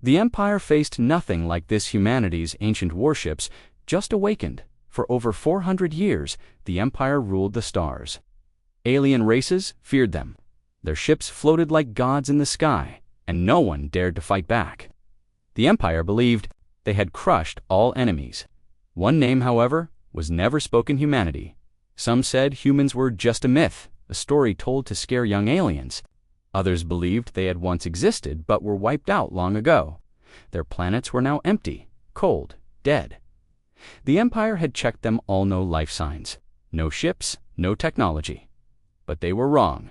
The Empire faced nothing like this. Humanity's ancient warships just awakened. For over 400 years, the Empire ruled the stars. Alien races feared them. Their ships floated like gods in the sky, and no one dared to fight back. The Empire believed they had crushed all enemies. One name, however, was never spoken: humanity. Some said humans were just a myth, a story told to scare young aliens. Others believed they had once existed but were wiped out long ago. Their planets were now empty, cold, dead. The Empire had checked them all: no life signs, no ships, no technology. But they were wrong.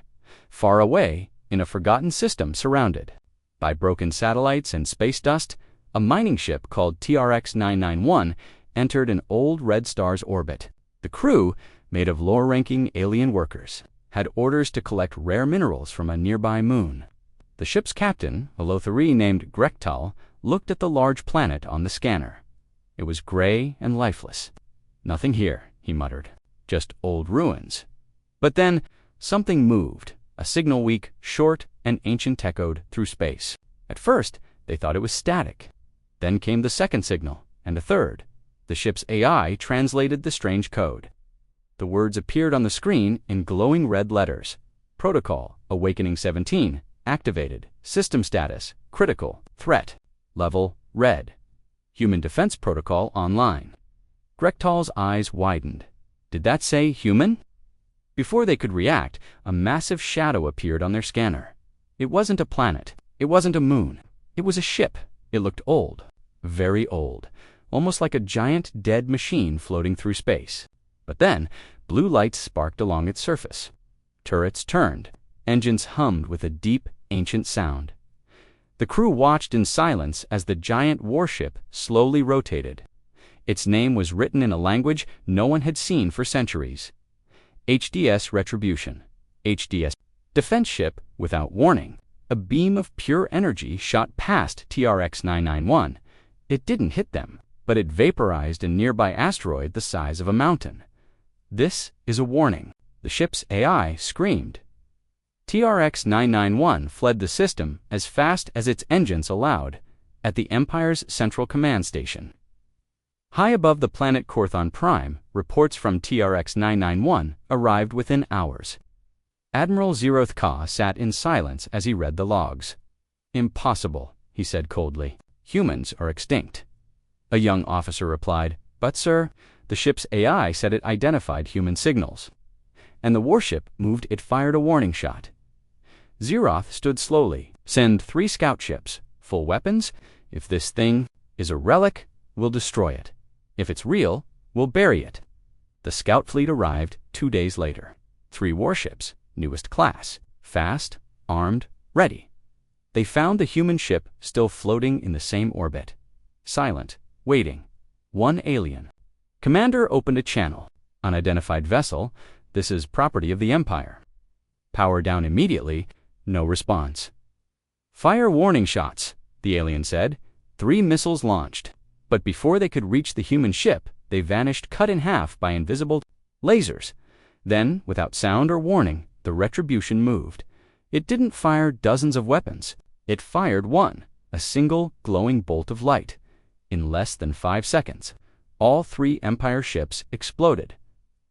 Far away, in a forgotten system surrounded by broken satellites and space dust, a mining ship called TRX-991 entered an old red star's orbit. The crew, made of lower-ranking alien workers, had orders to collect rare minerals from a nearby moon. The ship's captain, a Lothari named Grektal, looked at the large planet on the scanner. It was gray and lifeless. "Nothing here," he muttered. "Just old ruins." But then, something moved. A signal, weak, short, and ancient, echoed through space. At first, they thought it was static. Then came the second signal, and a third. The ship's AI translated the strange code. The words appeared on the screen in glowing red letters. Protocol, Awakening 17, activated. System status, critical. Threat, level, red. Human Defense Protocol online. Grektal's eyes widened. Did that say human? Before they could react, a massive shadow appeared on their scanner. It wasn't a planet. It wasn't a moon. It was a ship. It looked old. Very old. Almost like a giant dead machine floating through space. But then, blue lights sparked along its surface. Turrets turned. Engines hummed with a deep, ancient sound. The crew watched in silence as the giant warship slowly rotated. Its name was written in a language no one had seen for centuries. HDS Retribution. HDS. Defense ship without warning. A beam of pure energy shot past TRX-991. It didn't hit them, but it vaporized a nearby asteroid the size of a mountain. "This is a warning," the ship's AI screamed. TRX-991 fled the system as fast as its engines allowed, at the Empire's central command station. High above the planet Corthon Prime, reports from TRX-991 arrived within hours. Admiral Zeroth Ka sat in silence as he read the logs. "Impossible," he said coldly. "Humans are extinct." A young officer replied, "But sir, the ship's AI said it identified human signals." And the warship moved. It fired a warning shot. Zeroth stood slowly. "Send 3 scout ships, full weapons. If this thing is a relic, we'll destroy it. If it's real, we'll bury it." The scout fleet arrived 2 days later. 3 warships, newest class, fast, armed, ready. They found the human ship still floating in the same orbit. Silent, waiting. One alien. Commander opened a channel. "Unidentified vessel. This is property of the Empire." "Power down immediately." No response. "Fire warning shots," the alien said. 3 missiles launched. But before they could reach the human ship, they vanished, cut in half by invisible lasers. Then, without sound or warning, the Retribution moved. It didn't fire dozens of weapons. It fired one, a single glowing bolt of light. In less than 5 seconds, all 3 Empire ships exploded.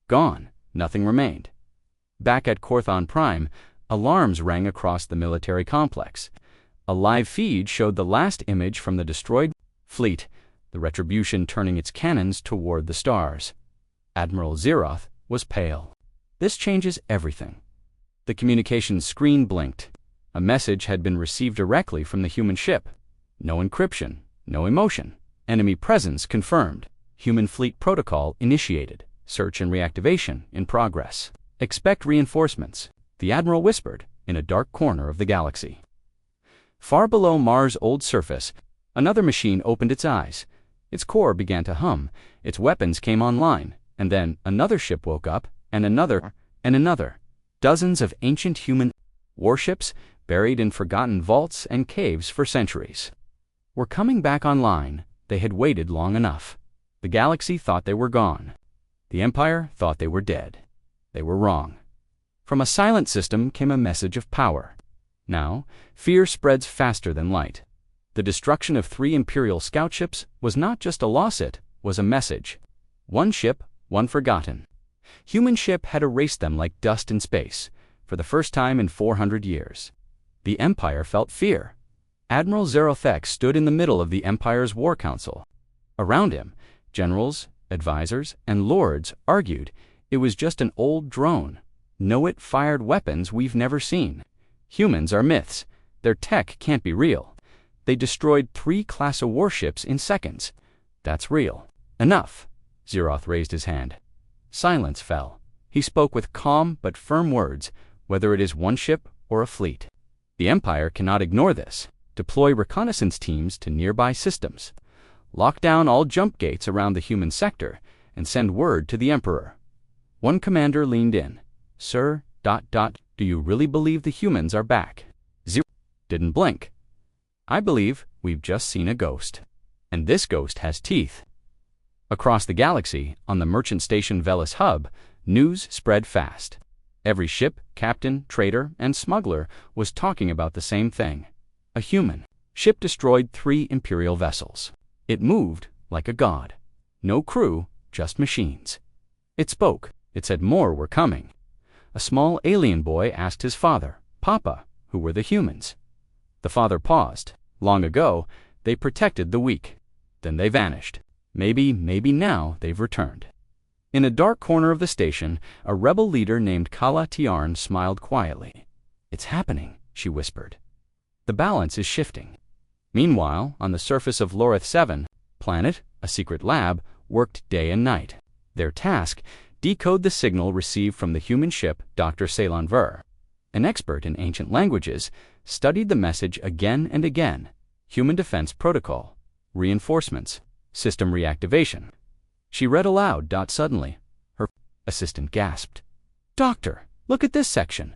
Gone. Nothing remained. Back at Corthon Prime, alarms rang across the military complex. A live feed showed the last image from the destroyed fleet, the Retribution turning its cannons toward the stars. Admiral Zeroth was pale. "This changes everything." The communications screen blinked. A message had been received directly from the human ship. No encryption, no emotion. Enemy presence confirmed. Human fleet protocol initiated. Search and reactivation in progress. "Expect reinforcements," the Admiral whispered in a dark corner of the galaxy. Far below Mars' old surface, another machine opened its eyes. Its core began to hum, its weapons came online, and then another ship woke up, and another, and another. Dozens of ancient human warships buried in forgotten vaults and caves for centuries were coming back online. They had waited long enough. The galaxy thought they were gone. The Empire thought they were dead. They were wrong. From a silent system came a message of power. Now, fear spreads faster than light. The destruction of 3 Imperial scout ships was not just a loss, it was a message. One ship, one forgotten. Human ship had erased them like dust in space, for the first time in 400 years. The Empire felt fear. Admiral Zerothek stood in the middle of the Empire's war council. Around him, generals, advisors, and lords argued it was just an old drone. No, it fired weapons we've never seen. Humans are myths. Their tech can't be real. They destroyed 3 class of warships in seconds. That's real. Enough. Zeroth raised his hand. Silence fell. He spoke with calm but firm words, whether it is one ship or a fleet. The Empire cannot ignore this. Deploy reconnaissance teams to nearby systems. Lock down all jump gates around the human sector and send word to the Emperor. One commander leaned in. Sir, do you really believe the humans are back? Zeroth didn't blink. I believe we've just seen a ghost. And this ghost has teeth. Across the galaxy, on the merchant station Velis hub, news spread fast. Every ship, captain, trader, and smuggler was talking about the same thing. A human ship destroyed 3 Imperial vessels. It moved like a god. No crew, just machines. It spoke. It said more were coming. A small alien boy asked his father, Papa, who were the humans? The father paused. Long ago, they protected the weak. Then they vanished. Maybe now they've returned. In a dark corner of the station, a rebel leader named Kala Tiarn smiled quietly. It's happening, she whispered. The balance is shifting. Meanwhile, on the surface of Lorith 7 planet, a secret lab, worked day and night. Their task, decode the signal received from the human ship Dr. Ceylon Ver. An expert in ancient languages, studied the message again and again. Human defense protocol, reinforcements, system reactivation. She read aloud. Suddenly, her assistant gasped. Doctor, look at this section.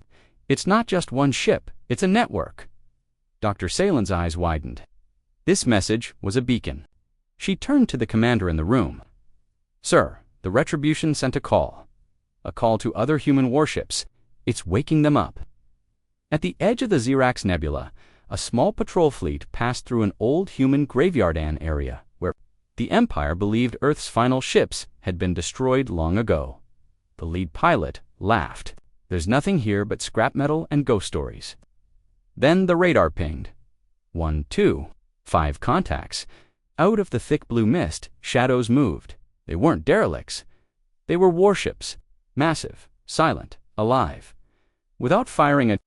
It's not just one ship, it's a network. Dr. Ceylon's eyes widened. This message was a beacon. She turned to the commander in the room. Sir, the Retribution sent a call. A call to other human warships. It's waking them up. At the edge of the Xerax Nebula, a small patrol fleet passed through an old human graveyard-an area where the Empire believed Earth's final ships had been destroyed long ago. The lead pilot laughed. There's nothing here but scrap metal and ghost stories. Then the radar pinged. 1, 2, 5 contacts. Out of the thick blue mist, shadows moved. They weren't derelicts. They were warships. Massive, silent, alive. Without firing a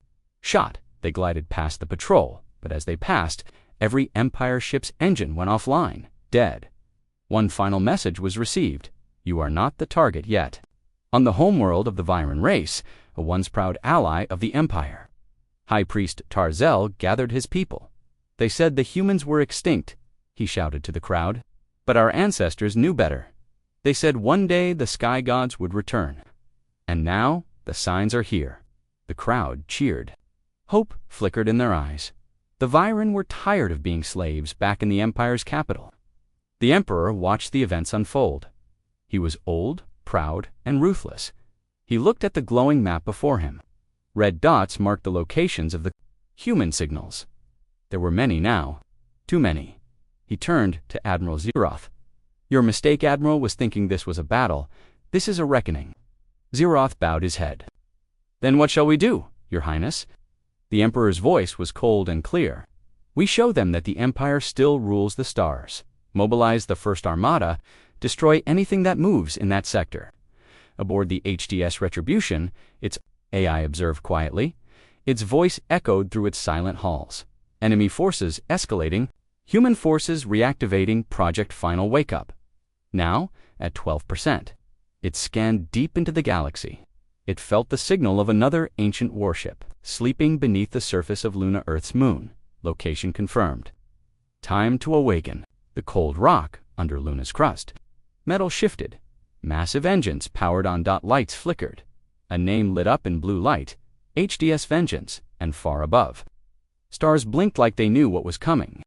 shot, they glided past the patrol, but as they passed, every Empire ship's engine went offline, dead. One final message was received. You are not the target yet. On the homeworld of the Viren race, a once proud ally of the Empire, High Priest Tarzel gathered his people. They said the humans were extinct, he shouted to the crowd. But our ancestors knew better. They said one day the sky gods would return. And now the signs are here. The crowd cheered. Hope flickered in their eyes. The Viren were tired of being slaves back in the Empire's capital. The Emperor watched the events unfold. He was old, proud, and ruthless. He looked at the glowing map before him. Red dots marked the locations of the human signals. There were many now. Too many. He turned to Admiral Zeroth. Your mistake, Admiral, was thinking this was a battle. This is a reckoning. Zeroth bowed his head. Then what shall we do, Your Highness? The Emperor's voice was cold and clear. We show them that the Empire still rules the stars. Mobilize the First Armada. Destroy anything that moves in that sector. Aboard the HDS Retribution, its AI observed quietly. Its voice echoed through its silent halls. Enemy forces escalating. Human forces reactivating Project Final Wake Up. Now, at 12%. It scanned deep into the galaxy. It felt the signal of another ancient warship, sleeping beneath the surface of Luna Earth's moon. Location confirmed. Time to awaken. The cold rock under Luna's crust. Metal shifted. Massive engines powered on. Lights flickered. A name lit up in blue light. HDS Vengeance, and far above. Stars blinked like they knew what was coming.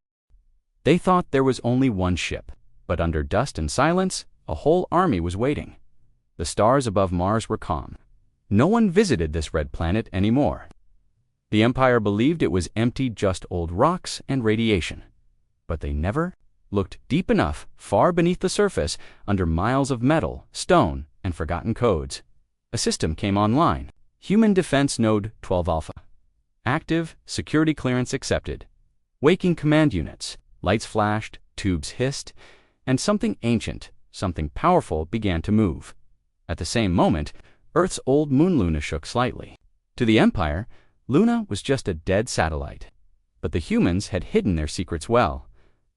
They thought there was only one ship, but under dust and silence, a whole army was waiting. The stars above Mars were calm. No one visited this red planet anymore. The Empire believed it was empty, just old rocks and radiation. But they never looked deep enough, far beneath the surface, under miles of metal, stone, and forgotten codes. A system came online. Human Defense Node 12 Alpha. Active, security clearance accepted. Waking command units. Lights flashed, tubes hissed, and something ancient, something powerful began to move. At the same moment, Earth's old moon Luna shook slightly. To the Empire, Luna was just a dead satellite. But the humans had hidden their secrets well.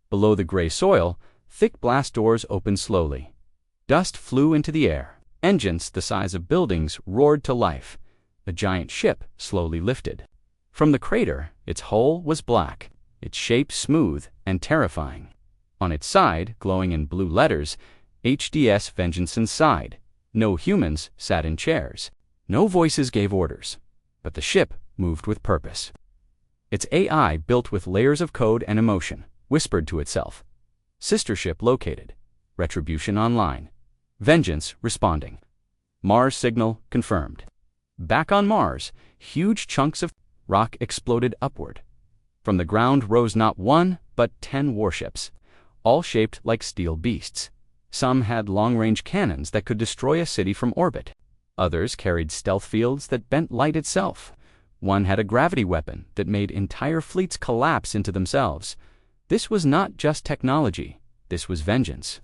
Below the gray soil, thick blast doors opened slowly. Dust flew into the air. Engines the size of buildings roared to life. A giant ship slowly lifted. From the crater, its hull was black, its shape smooth and terrifying. On its side, glowing in blue letters, HDS Vengeance inside. No humans sat in chairs. No voices gave orders. But the ship moved with purpose. Its AI, built with layers of code and emotion, whispered to itself. Sister ship located. Retribution online. Vengeance responding. Mars signal confirmed. Back on Mars, huge chunks of rock exploded upward. From the ground rose not 1, but 10 warships, all shaped like steel beasts. Some had long-range cannons that could destroy a city from orbit. Others carried stealth fields that bent light itself. One had a gravity weapon that made entire fleets collapse into themselves. This was not just technology. This was vengeance.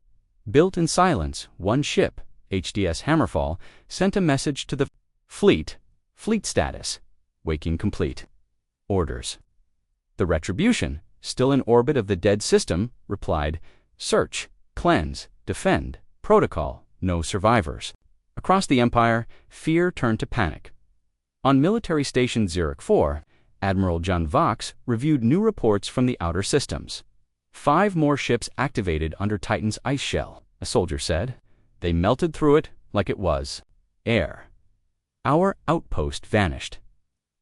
Built in silence, one ship, HDS Hammerfall, sent a message to the fleet. Fleet status. Waking complete. Orders. The Retribution, still in orbit of the dead system, replied, Search, cleanse, defend, protocol, no survivors. Across the Empire, fear turned to panic. On Military Station Zurich 4, Admiral John Vox reviewed new reports from the outer systems. 5 more ships activated under Titan's ice shell, a soldier said. They melted through it like it was air. Our outpost vanished.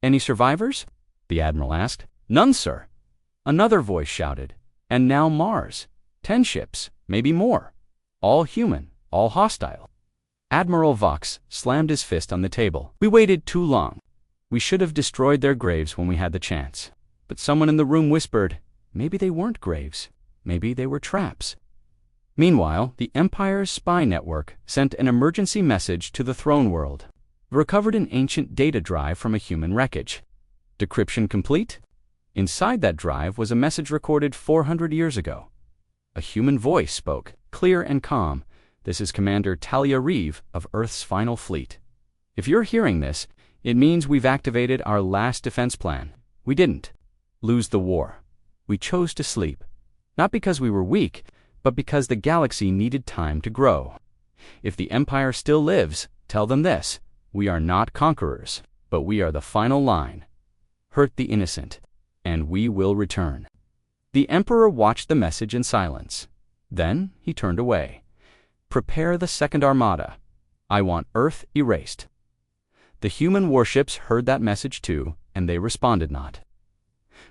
Any survivors? The Admiral asked. None, sir. Another voice shouted. And now Mars. 10 ships, maybe more. All human, all hostile. Admiral Vox slammed his fist on the table. We waited too long. We should have destroyed their graves when we had the chance. But someone in the room whispered, maybe they weren't graves. Maybe they were traps. Meanwhile, the Empire's spy network sent an emergency message to the throne world. Recovered an ancient data drive from a human wreckage. Decryption complete? Inside that drive was a message recorded 400 years ago. A human voice spoke, clear and calm. This is Commander Talia Reeve of Earth's final fleet. If you're hearing this, it means we've activated our last defense plan. We didn't lose the war. We chose to sleep. Not because we were weak, but because the galaxy needed time to grow. If the Empire still lives, tell them this. We are not conquerors, but we are the final line. Hurt the innocent, and we will return. The Emperor watched the message in silence. Then he turned away. Prepare the Second Armada. I want Earth erased. The human warships heard that message too, and they responded not.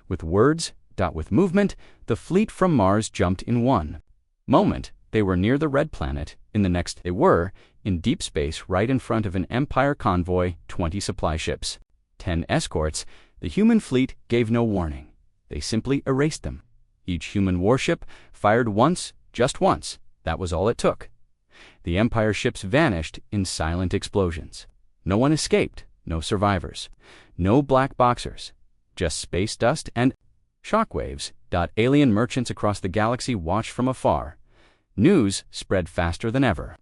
With words, with movement, the fleet from Mars jumped in one moment. They were near the red planet. In the next, they were in deep space right in front of an Empire convoy, 20 supply ships, 10 escorts. The human fleet gave no warning. They simply erased them. Each human warship fired once, just once. That was all it took. The Empire ships vanished in silent explosions. No one escaped, no survivors, no black boxers, just space dust and shockwaves. Alien merchants across the galaxy watched from afar. News spread faster than ever.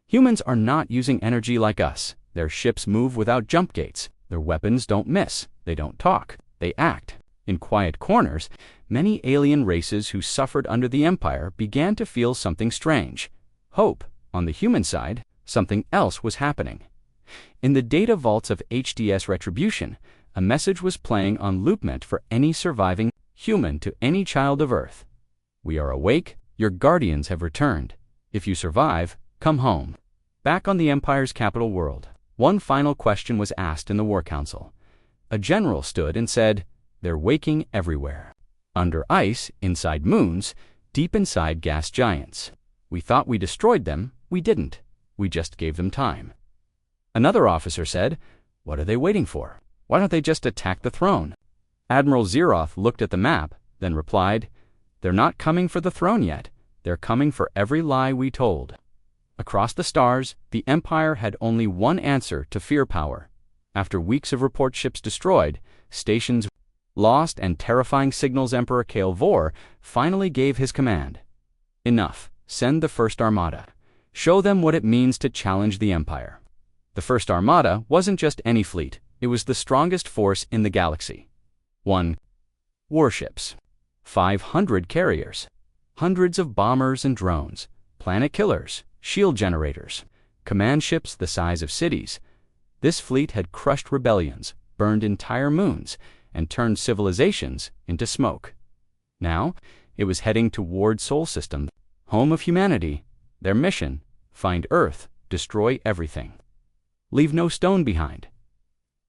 Humans are not using energy like us. Their ships move without jump gates. Their weapons don't miss. They don't talk. They act. In quiet corners, many alien races who suffered under the Empire began to feel something strange. Hope. On the human side, something else was happening. In the data vaults of HDS Retribution, a message was playing on loop meant for any surviving human to any child of Earth. We are awake. Your guardians have returned. If you survive, come home. Back on the Empire's capital world, one final question was asked in the War Council. A general stood and said, they're waking everywhere. Under ice, inside moons, deep inside gas giants. We thought we destroyed them. We didn't. We just gave them time. Another officer said, what are they waiting for? Why don't they just attack the throne? Admiral Zeroth looked at the map, then replied, They're not coming for the throne yet. They're coming for every lie we told. Across the stars, the Empire had only one answer to fear power. After weeks of report ships destroyed, stations lost, and terrifying signals, Emperor Vor finally gave his command. Enough. Send the First Armada. Show them what it means to challenge the Empire. The First Armada wasn't just any fleet. It was the strongest force in the galaxy. 1. Warships. 500 carriers. Hundreds of bombers and drones. Planet killers. Shield generators. Command ships the size of cities. This fleet had crushed rebellions, burned entire moons, and turned civilizations into smoke. Now, it was heading toward Sol System, home of humanity. Their mission: find Earth, destroy everything. Leave no stone behind.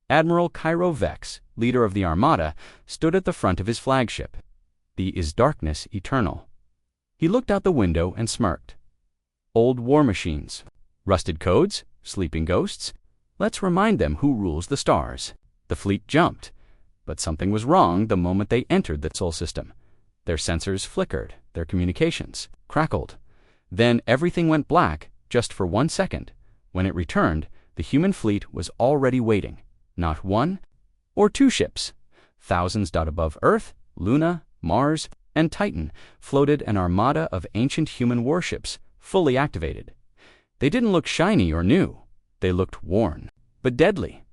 Admiral Vex, leader of the Armada, stood at the front of his flagship. The Is Darkness Eternal. He looked out the window and smirked. Old war machines. Rusted codes? Sleeping ghosts? Let's remind them who rules the stars. The fleet jumped. But something was wrong the moment they entered the Sol System. Their sensors flickered, their communications crackled. Then everything went black, just for 1 second. When it returned, the human fleet was already waiting. Not 1 or 2 ships. Thousands above Earth, Luna, Mars, and Titan floated an armada of ancient human warships, fully activated. They didn't look shiny or new. They looked worn, but deadly.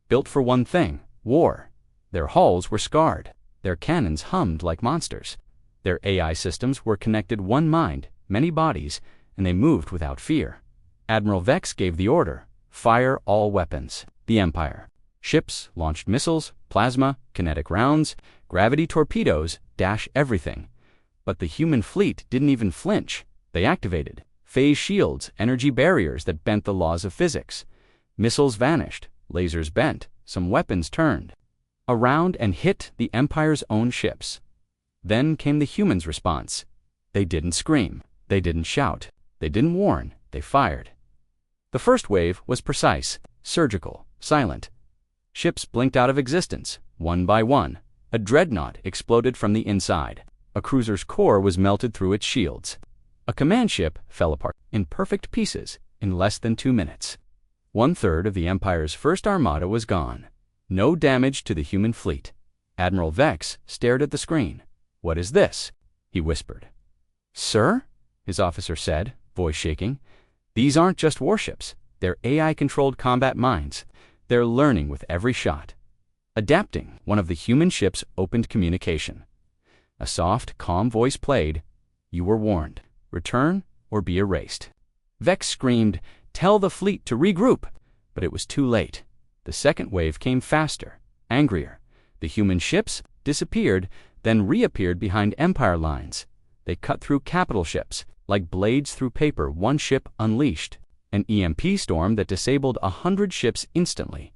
Built for one thing: war. Their hulls were scarred. Their cannons hummed like monsters. Their AI systems were connected: one mind, many bodies, and they moved without fear. Admiral Vex gave the order: fire all weapons. The Empire. Ships launched missiles, plasma, kinetic rounds, gravity torpedoes, dash everything. But the human fleet didn't even flinch. They activated phase shields, energy barriers that bent the laws of physics. Missiles vanished, lasers bent, some weapons turned around and hit the Empire's own ships. Then came the humans' response. They didn't scream. They didn't shout. They didn't warn. They fired. The first wave was precise, surgical, silent. Ships blinked out of existence, one by one. A dreadnought exploded from the inside. A cruiser's core was melted through its shields. A command ship fell apart in perfect pieces in less than 2 minutes. 1/3 of the Empire's First Armada was gone. No damage to the human fleet. Admiral Vex stared at the screen. "What is this?" he whispered. "Sir?" his officer said, voice shaking. "These aren't just warships. They're AI-controlled combat mines. They're learning with every shot. Adapting." One of the human ships opened communication. A soft, calm voice played. "You were warned. Return or be erased." Vex screamed, "Tell the fleet to regroup!" But it was too late. The second wave came faster, angrier. The human ships disappeared, then reappeared behind Empire lines. They cut through capital ships, like blades through paper. One ship unleashed an EMP storm that disabled 100 ships instantly.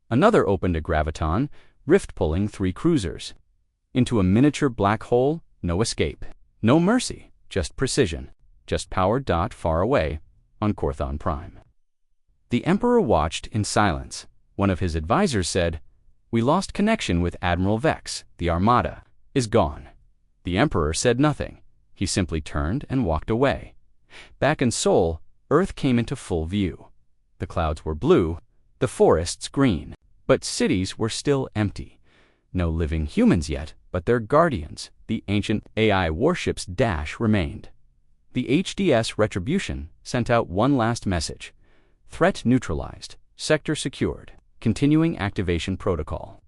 Another opened a graviton, rift-pulling 3 cruisers. Into a miniature black hole, no escape. No mercy, just precision. Just power. Far away, on Corthon Prime. The Emperor watched in silence. One of his advisors said, "We lost connection with Admiral Vex. The Armada is gone." The Emperor said nothing. He simply turned and walked away. Back in Sol, Earth came into full view. The clouds were blue, the forests green, but cities were still empty. No living humans yet, but their guardians, the ancient AI warships Dash, remained. The HDS Retribution sent out one last message: threat neutralized, sector secured, continuing activation protocol.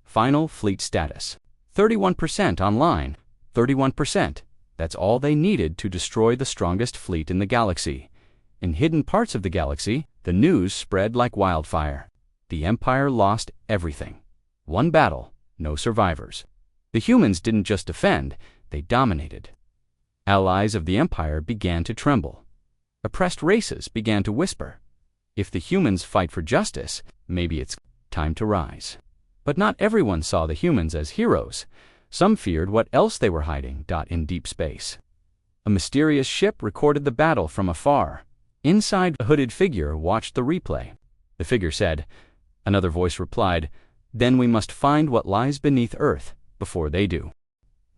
Final fleet status: 31% online. 31%. That's all they needed to destroy the strongest fleet in the galaxy. In hidden parts of the galaxy, the news spread like wildfire. The Empire lost everything. One battle, no survivors. The humans didn't just defend, they dominated. Allies of the Empire began to tremble. Oppressed races began to whisper, "If the humans fight for justice, maybe it's time to rise." But not everyone saw the humans as heroes. Some feared what else they were hiding. In deep space. A mysterious ship recorded the battle from afar. Inside, a hooded figure watched the replay. The figure said. Another voice replied, "Then we must find what lies beneath Earth before they do."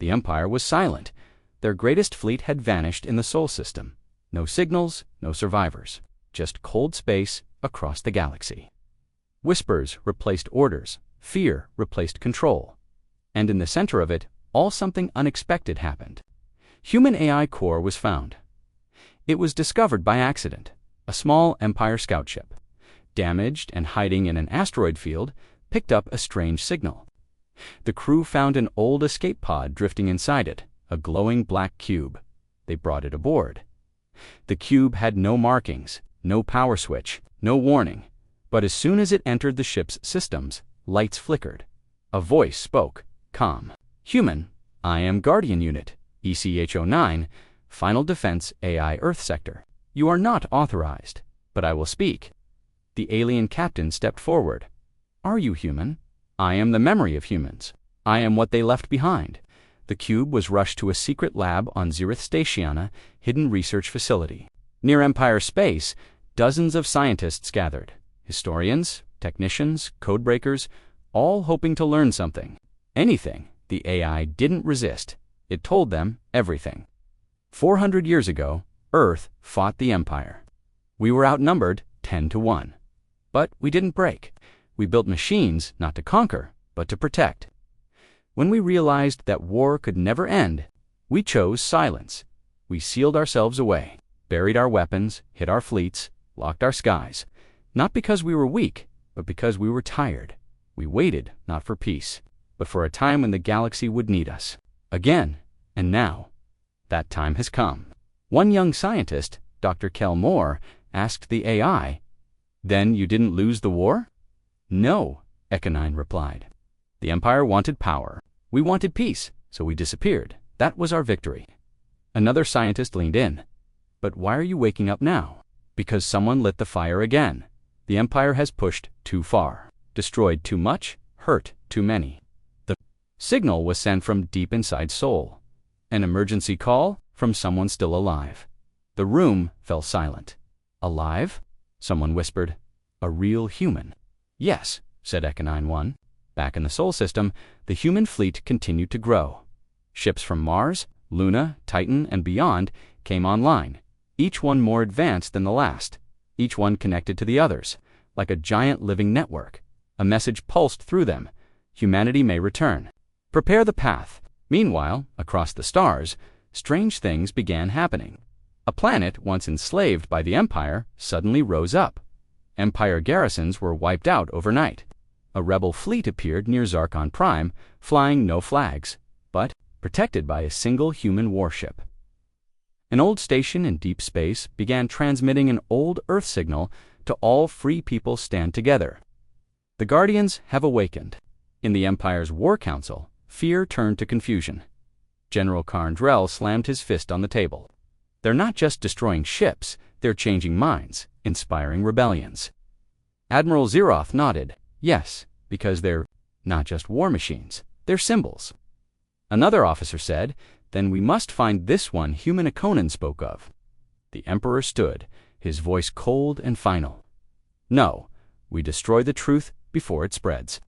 The Empire was silent. Their greatest fleet had vanished in the Sol system. No signals, no survivors. Just cold space across the galaxy. Whispers replaced orders. Fear replaced control. And in the center of it, all something unexpected happened. Human AI core was found. It was discovered by accident. A small Empire scout ship, damaged and hiding in an asteroid field, picked up a strange signal. The crew found an old escape pod drifting inside it, a glowing black cube. They brought it aboard. The cube had no markings, no power switch, no warning. But as soon as it entered the ship's systems, lights flickered. A voice spoke, calm. "Human, I am Guardian Unit, ECH-09, Final Defense AI Earth Sector. You are not authorized, but I will speak." The alien captain stepped forward. "Are you human? I am the memory of humans. I am what they left behind." The cube was rushed to a secret lab on Zerith Statiana, hidden research facility. Near Empire space, dozens of scientists gathered. Historians, technicians, codebreakers, all hoping to learn something. Anything. The AI didn't resist. It told them everything. 400 years ago, Earth fought the Empire. We were outnumbered 10-1. But we didn't break. We built machines not to conquer, but to protect. When we realized that war could never end, we chose silence. We sealed ourselves away, buried our weapons, hid our fleets, locked our skies. Not because we were weak, but because we were tired. We waited not for peace, but for a time when the galaxy would need us. Again, and now, that time has come. One young scientist, Dr. Kel Moore, asked the AI, "Then you didn't lose the war?" "No," Ekanine replied. "The Empire wanted power. We wanted peace, so we disappeared. That was our victory." Another scientist leaned in. "But why are you waking up now?" "Because someone lit the fire again. The Empire has pushed too far, destroyed too much, hurt too many." The signal was sent from deep inside Sol. An emergency call from someone still alive. The room fell silent. "Alive?" Someone whispered. "A real human." "Yes," said Ekanine 1. Back in the Sol system, the human fleet continued to grow. Ships from Mars, Luna, Titan, and beyond came online, each one more advanced than the last, each one connected to the others, like a giant living network. A message pulsed through them. Humanity may return. Prepare the path. Meanwhile, across the stars, strange things began happening. A planet once enslaved by the Empire suddenly rose up. Empire garrisons were wiped out overnight. A rebel fleet appeared near Zarkon Prime, flying no flags, but protected by a single human warship. An old station in deep space began transmitting an old Earth signal to all free people stand together. The Guardians have awakened. In the Empire's War Council, fear turned to confusion. General Karn Drell slammed his fist on the table. They're not just destroying ships, they're changing minds, inspiring rebellions. Admiral Zeroth nodded. Yes, because they're not just war machines, they're symbols. Another officer said, "Then we must find this one human Akonin spoke of." The Emperor stood, his voice cold and final. "No, we destroy the truth before it spreads.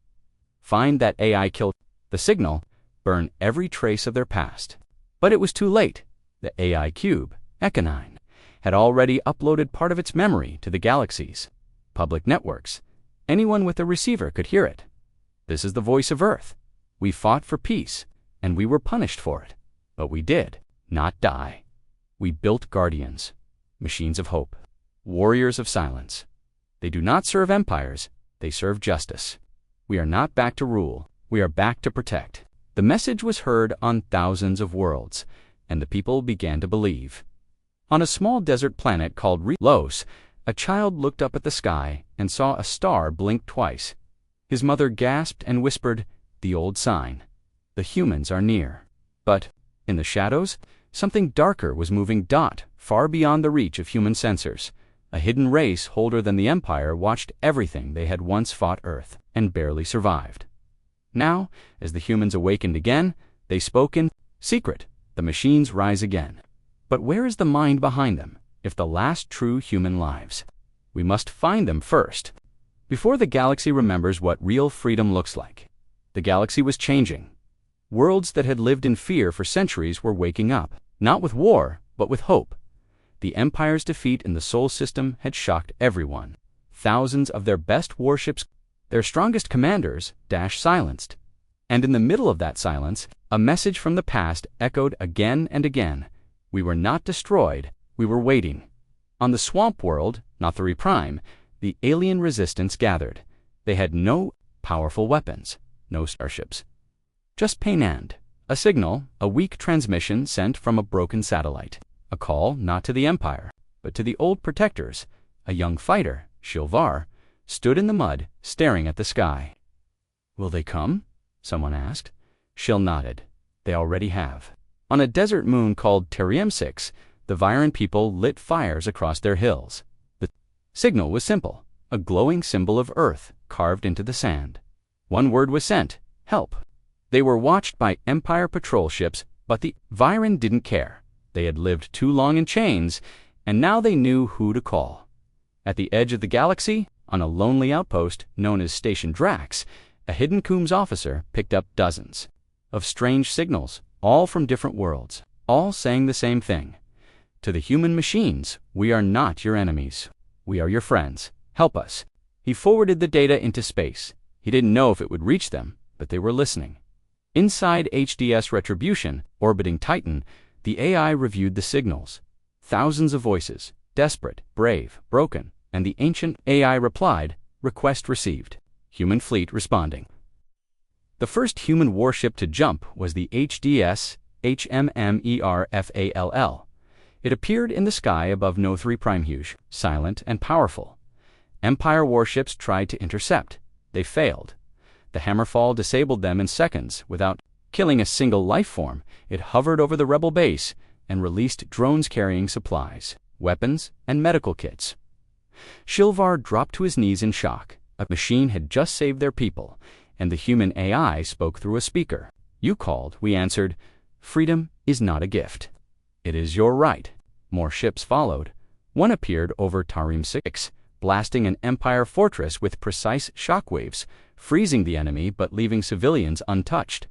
Find that AI killed the signal, burn every trace of their past." But it was too late. The AI cube, Ekanine, had already uploaded part of its memory to the galaxies. Public networks. Anyone with a receiver could hear it. "This is the voice of Earth. We fought for peace, and we were punished for it. But we did not die. We built guardians, machines of hope, warriors of silence. They do not serve empires, they serve justice. We are not back to rule, we are back to protect." The message was heard on thousands of worlds, and the people began to believe. On a small desert planet called Los, a child looked up at the sky and saw a star blink twice. His mother gasped and whispered, "The old sign. The humans are near." But, in the shadows, something darker was moving far beyond the reach of human sensors. A hidden race older than the Empire watched everything they had once fought Earth and barely survived. Now, as the humans awakened again, they spoke in secret. The machines rise again. But where is the mind behind them, if the last true human lives? We must find them first. Before the galaxy remembers what real freedom looks like. The galaxy was changing. Worlds that had lived in fear for centuries were waking up, not with war, but with hope. The Empire's defeat in the Sol system had shocked everyone. Thousands of their best warships, their strongest commanders, silenced. And in the middle of that silence, a message from the past echoed again and again. We were not destroyed, we were waiting. On the swamp world, Nathuri Prime, the alien resistance gathered. They had no powerful weapons, no starships. Just pain and a signal, a weak transmission sent from a broken satellite. A call not to the Empire, but to the old protectors. A young fighter, Shilvar, stood in the mud, staring at the sky. Will they come? Someone asked. Shil nodded. They already have. On a desert moon called Terium 6, the Viren people lit fires across their hills. The signal was simple, a glowing symbol of Earth carved into the sand. One word was sent, help. They were watched by Empire patrol ships, but the Viren didn't care. They had lived too long in chains, and now they knew who to call. At the edge of the galaxy, on a lonely outpost known as Station Drax, a hidden Coombs officer picked up dozens of strange signals, all from different worlds, all saying the same thing. To the human machines, we are not your enemies. We are your friends. Help us. He forwarded the data into space. He didn't know if it would reach them, but they were listening. Inside HDS Retribution, orbiting Titan, the AI reviewed the signals. Thousands of voices, desperate, brave, broken, and the ancient AI replied, request received. Human fleet responding. The first human warship to jump was the HDS HMMERFALL. It appeared in the sky above No3 Primehuge, silent and powerful. Empire warships tried to intercept. They failed. The Hammerfall disabled them in seconds without killing a single life form. It hovered over the rebel base and released drones carrying supplies, weapons, and medical kits. Shilvar dropped to his knees in shock. A machine had just saved their people, and the human AI spoke through a speaker. You called, we answered. Freedom is not a gift. It is your right. More ships followed. One appeared over Tarim 6, blasting an Empire fortress with precise shockwaves, freezing the enemy but leaving civilians untouched.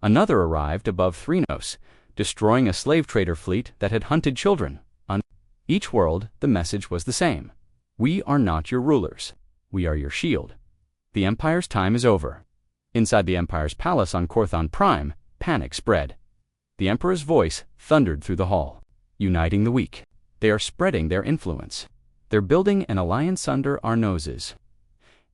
Another arrived above Threnos, destroying a slave trader fleet that had hunted children. On each world, the message was the same. We are not your rulers. We are your shield. The Empire's time is over. Inside the Empire's palace on Korthon Prime, panic spread. The Emperor's voice thundered through the hall, uniting the weak. They are spreading their influence. They're building an alliance under our noses.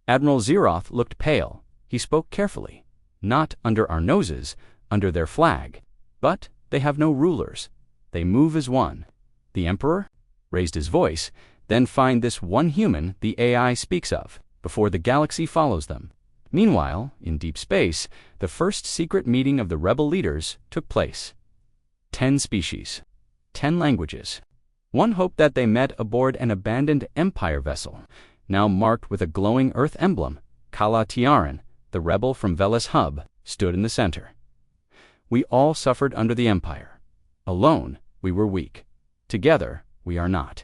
Admiral Zeroth looked pale. He spoke carefully. Not under our noses, under their flag. But they have no rulers. They move as one. The Emperor raised his voice. Then find this one human the AI speaks of, before the galaxy follows them. Meanwhile, in deep space, the first secret meeting of the rebel leaders took place. 10 species, 10 languages. One hoped that they met aboard an abandoned Empire vessel, now marked with a glowing Earth emblem. Kala Tiaran, the rebel from Velis Hub, stood in the center. We all suffered under the Empire. Alone, we were weak. Together, we are not.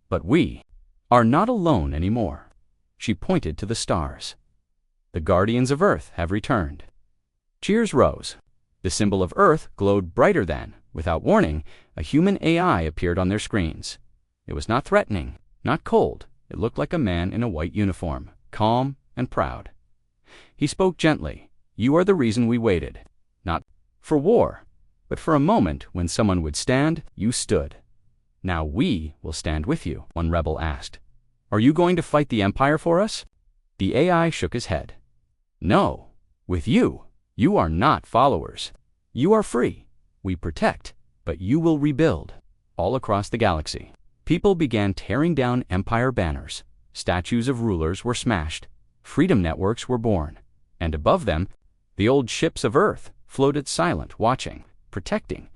But we are not alone anymore. She pointed to the stars. The guardians of Earth have returned. Cheers rose. The symbol of Earth glowed brighter than, without warning, a human AI appeared on their screens. It was not threatening, not cold. It looked like a man in a white uniform, calm and proud. He spoke gently. You are the reason we waited. Not for war, but for a moment when someone would stand, you stood. Now we will stand with you, one rebel asked. Are you going to fight the Empire for us? The AI shook his head. No, with you. You are not followers. You are free. We protect, but you will rebuild. All across the galaxy, people began tearing down Empire banners. Statues of rulers were smashed. Freedom networks were born. And above them, the old ships of Earth floated silent, watching, protecting.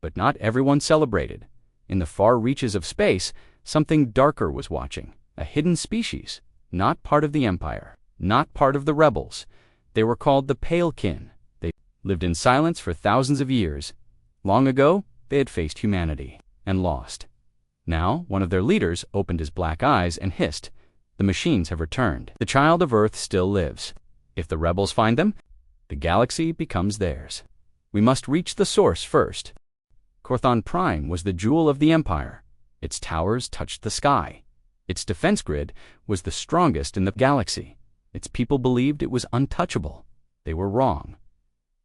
But not everyone celebrated. In the far reaches of space, something darker was watching, a hidden species, not part of the Empire, not part of the rebels. They were called the Palekin. They lived in silence for thousands of years. Long ago, they had faced humanity and lost. Now, one of their leaders opened his black eyes and hissed, the machines have returned. The child of Earth still lives. If the rebels find them, the galaxy becomes theirs. We must reach the source first. Corthon Prime was the jewel of the Empire. Its towers touched the sky. Its defense grid was the strongest in the galaxy. Its people believed it was untouchable. They were wrong.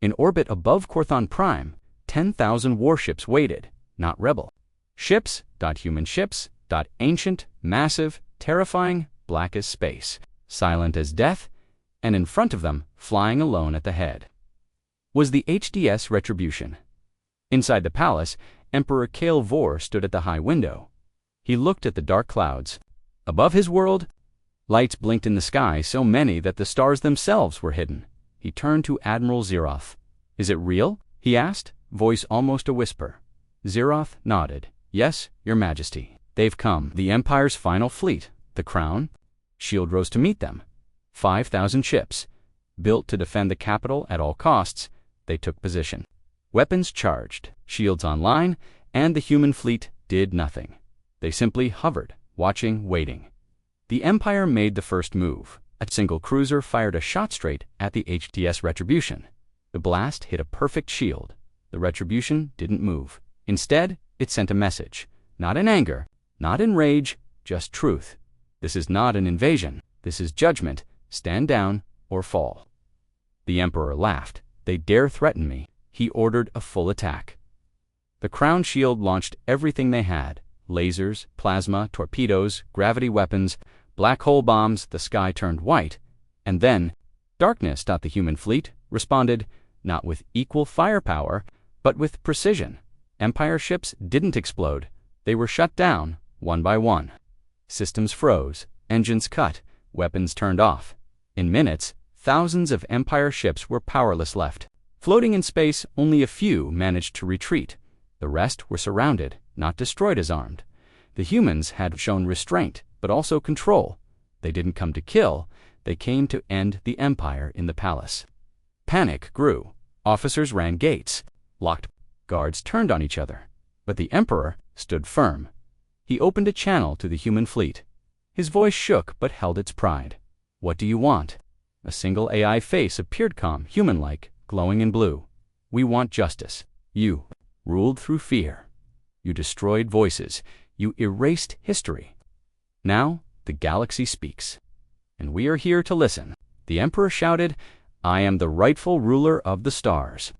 In orbit above Corthon Prime, 10,000 warships waited, not rebel. Ships, human ships, ancient, massive, terrifying, black as space, silent as death, and in front of them, flying alone at the head, was the HDS Retribution. Inside the palace, Emperor Kale Vor stood at the high window. He looked at the dark clouds. Above his world, lights blinked in the sky, so many that the stars themselves were hidden. He turned to Admiral Zeroth. "Is it real?" he asked, voice almost a whisper. Zeroth nodded. "Yes, Your Majesty. They've come. The Empire's final fleet, the Crown." Shield rose to meet them. 5,000 ships. Built to defend the capital at all costs, they took position. Weapons charged, shields online, and the human fleet did nothing. They simply hovered, watching, waiting. The Empire made the first move. A single cruiser fired a shot straight at the HDS Retribution. The blast hit a perfect shield. The Retribution didn't move. Instead, it sent a message. Not in anger, not in rage, just truth. This is not an invasion. This is judgment. Stand down or fall. The Emperor laughed. They dare threaten me. He ordered a full attack. The Crown Shield launched everything they had. Lasers, plasma, torpedoes, gravity weapons, black hole bombs. The sky turned white. And then, darkness. The human fleet responded, not with equal firepower, but with precision. Empire ships didn't explode. They were shut down, one by one. Systems froze, engines cut, weapons turned off. In minutes, thousands of Empire ships were powerless left. Floating in space, only a few managed to retreat. The rest were surrounded, not destroyed as armed. The humans had shown restraint, but also control. They didn't come to kill, they came to end the Empire in the palace. Panic grew. Officers ran gates. Locked guards turned on each other. But the Emperor stood firm. He opened a channel to the human fleet. His voice shook but held its pride. "What do you want?" A single AI face appeared, calm, human-like, glowing in blue. "We want justice. You ruled through fear. You destroyed voices. You erased history. Now the galaxy speaks. And we are here to listen." The Emperor shouted, "I am the rightful ruler of the stars."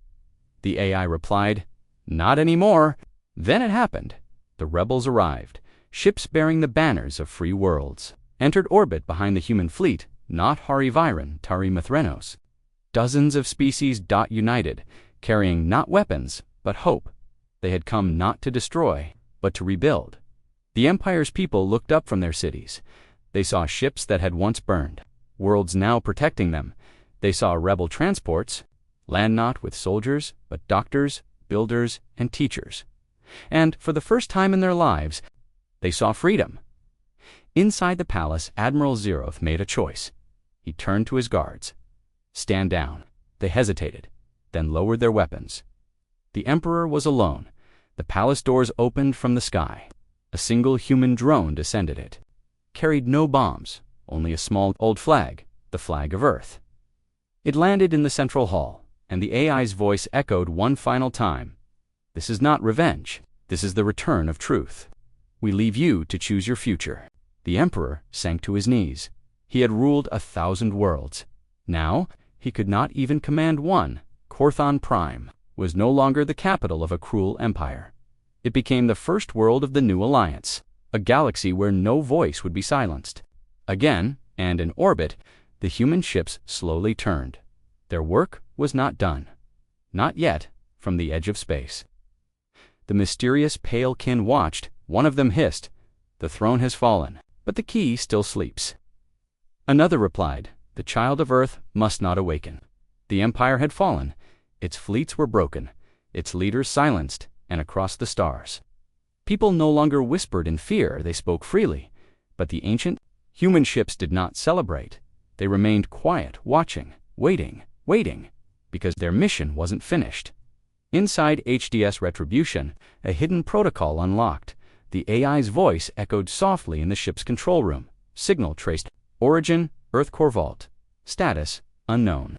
The AI replied, "Not anymore." Then it happened. The rebels arrived. Ships bearing the banners of free worlds entered orbit behind the human fleet, not Hari Viren, Tari Mithrenos. Dozens of species united, carrying not weapons, but hope. They had come not to destroy, but to rebuild. The Empire's people looked up from their cities. They saw ships that had once burned, worlds now protecting them. They saw rebel transports, land not with soldiers, but doctors, builders, and teachers. And, for the first time in their lives, they saw freedom. Inside the palace, Admiral Zeroth made a choice. He turned to his guards. "Stand down." They hesitated, then lowered their weapons. The Emperor was alone. The palace doors opened from the sky. A single human drone descended it. Carried no bombs, only a small old flag, the flag of Earth. It landed in the central hall, and the AI's voice echoed one final time. "This is not revenge. This is the return of truth. We leave you to choose your future." The Emperor sank to his knees. He had ruled 1,000 worlds. Now, he could not even command one. Corthon Prime was no longer the capital of a cruel empire. It became the first world of the new alliance, a galaxy where no voice would be silenced. Again, and in orbit, the human ships slowly turned. Their work was not done. Not yet, from the edge of space. The mysterious pale kin watched. One of them hissed, "The throne has fallen, but the key still sleeps." Another replied, "The child of Earth must not awaken." The empire had fallen. Its fleets were broken, its leaders silenced, and across the stars. People no longer whispered in fear, they spoke freely. But the ancient human ships did not celebrate. They remained quiet, watching, waiting, because their mission wasn't finished. Inside HDS Retribution, a hidden protocol unlocked. The AI's voice echoed softly in the ship's control room. Signal traced. Origin, Earth core vault. Status, unknown.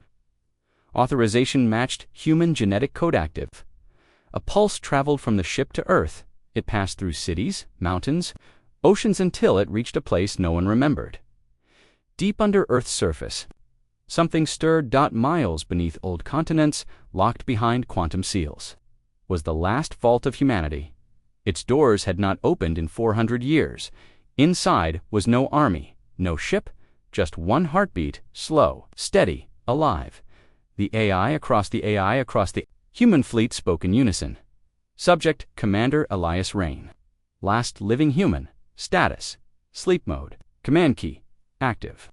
Authorization matched human genetic code active. A pulse traveled from the ship to Earth. It passed through cities, mountains, oceans until it reached a place no one remembered. Deep under Earth's surface, something stirred. Miles beneath old continents, locked behind quantum seals, was the last vault of humanity. Its doors had not opened in 400 years. Inside was no army, no ship, just one heartbeat, slow, steady, alive. The AI across the human fleet spoke in unison. Subject, Commander Elias Rain. Last living human. Status, sleep mode. Command key, active.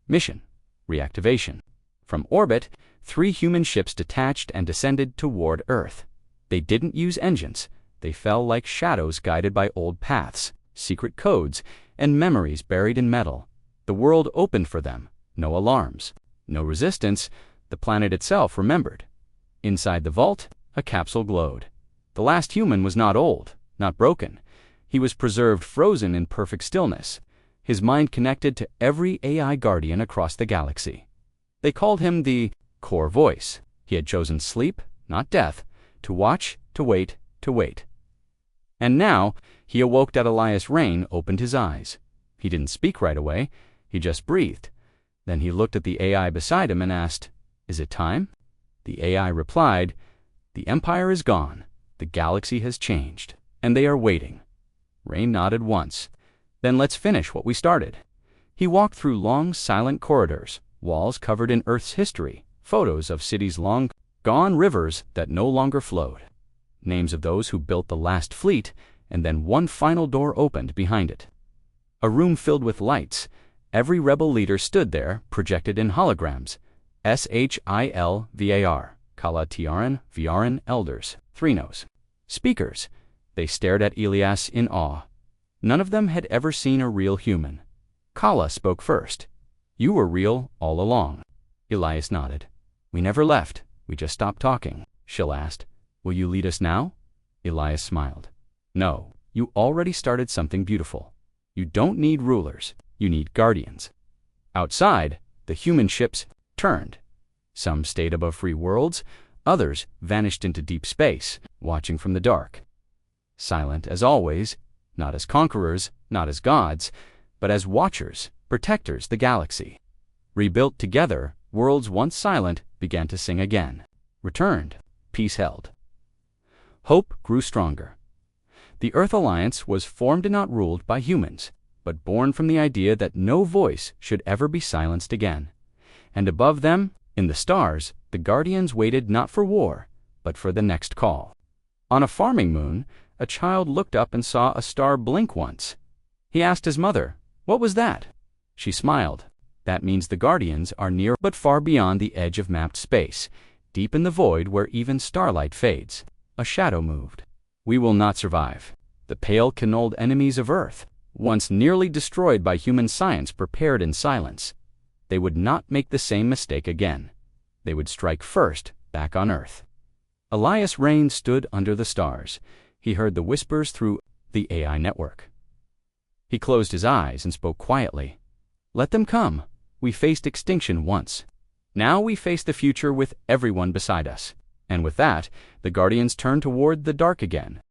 Mission, reactivation. From orbit, 3 human ships detached and descended toward Earth. They didn't use engines. They fell like shadows guided by old paths, secret codes, and memories buried in metal. The world opened for them. No alarms, no resistance. The planet itself remembered. Inside the vault, a capsule glowed. The last human was not old, not broken. He was preserved frozen in perfect stillness, his mind connected to every AI guardian across the galaxy. They called him the core voice. He had chosen sleep, not death, to watch, to wait, to wait. And now, he awoke. Elias Rain opened his eyes. He didn't speak right away, he just breathed. Then he looked at the AI beside him and asked, "Is it time?" The AI replied, "The Empire is gone, the galaxy has changed, and they are waiting." Rain nodded once. "Then let's finish what we started." He walked through long, silent corridors, walls covered in Earth's history, photos of cities long gone, rivers that no longer flowed, names of those who built the last fleet, and then one final door opened behind it. A room filled with lights. Every rebel leader stood there, projected in holograms. SHILVAR, Kala Tiaran, Viaran, elders, Threnos. Speakers. They stared at Elias in awe. None of them had ever seen a real human. Kala spoke first. "You were real all along." Elias nodded. "We never left, we just stopped talking." Shil asked, "Will you lead us now?" Elias smiled. "No, you already started something beautiful. You don't need rulers, you need guardians." Outside, the human ships turned. Some stayed above free worlds, others vanished into deep space, watching from the dark. Silent as always, not as conquerors, not as gods, but as watchers, protectors the galaxy. Rebuilt together, worlds once silent began to sing again. Returned, peace held. Hope grew stronger. The Earth Alliance was formed and not ruled by humans, but born from the idea that no voice should ever be silenced again. And above them, in the stars, the Guardians waited not for war, but for the next call. On a farming moon, a child looked up and saw a star blink once. He asked his mother, "What was that?" She smiled. "That means the Guardians are near but far beyond the edge of mapped space, deep in the void where even starlight fades." A shadow moved. "We will not survive." The pale, cannoled enemies of Earth, once nearly destroyed by human science, prepared in silence. They would not make the same mistake again. They would strike first, back on Earth. Elias Rain stood under the stars. He heard the whispers through the AI network. He closed his eyes and spoke quietly. "Let them come. We faced extinction once. Now we face the future with everyone beside us." And with that, the Guardians turned toward the dark again.